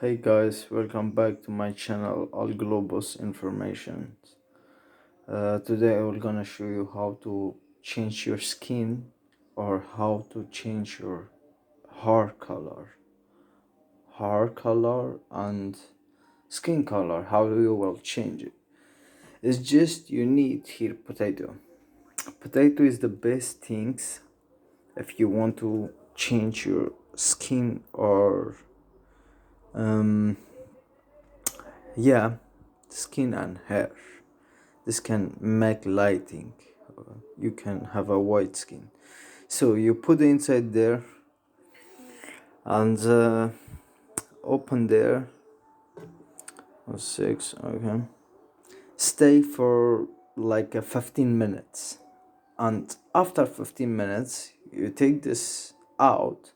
Hey guys, welcome back to my channel All Globus Information. Today we're gonna show you how to change your skin or how to change your hair color and skin color. How you will change it? It's just you need here potato. Potato is the best things if you want to change your skin or um yeah, skin and hair. This can make lighting. You can have a white skin. So you put it inside there and open there. 6, okay. Stay for like 15 minutes. And after 15 minutes, you take this out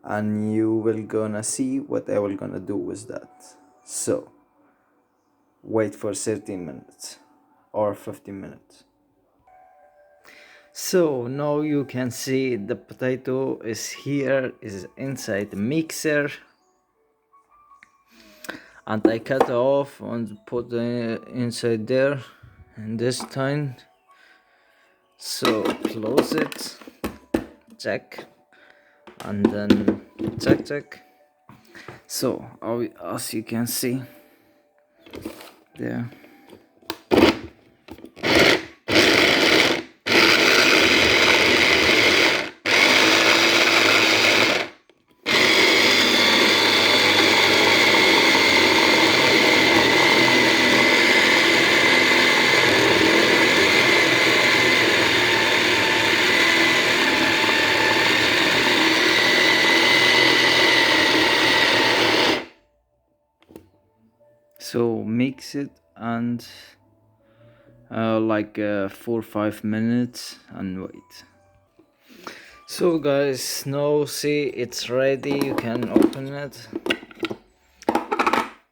and you will gonna see what I will gonna do with that. So wait for 13 minutes or 15 minutes. So now you can see the potato is here, is inside the mixer, and I cut off and put it inside there, and this time. So close it, check, and then check. So as you can see there. So mix it and 4-5 minutes and wait. So guys, now see it's ready. You can open it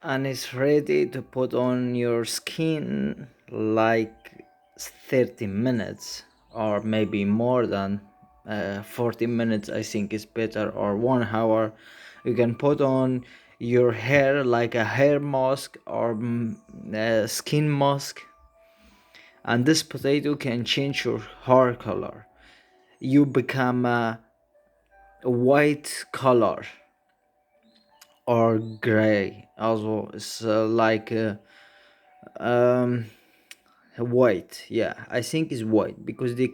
and it's ready to put on your skin like 30 minutes or maybe more than 40 minutes. I think is better, or 1 hour. You can put on your hair like a hair mask or a skin mask, and this potato can change your hair color. You become a white color or gray also. It's um white, yeah, I think it's white because they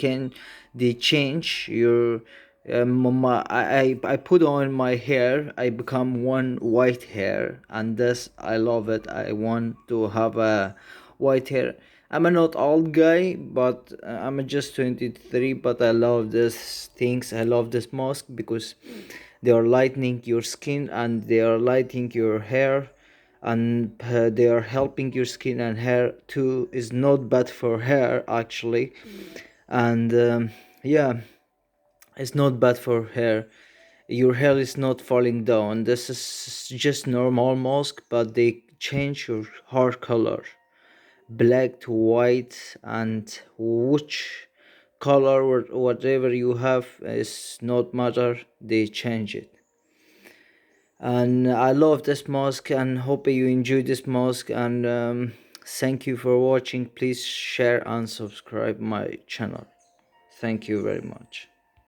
change your I put on my hair, I become one white hair, and this I love it. I want to have a white hair. I'm a not old guy, but I'm just 23, but I love this things. I love this mask because they are lightening your skin and they are lightening your hair, and they are helping your skin and hair too. Is not bad for hair actually, and yeah, it's not bad for hair. Your hair is not falling down. This is just normal mask, but they change your hair color black to white, and which color or whatever you have is not matter, they change it. And I love this mask and hope you enjoy this mask, and thank you for watching. Please share and subscribe my channel. Thank you very much.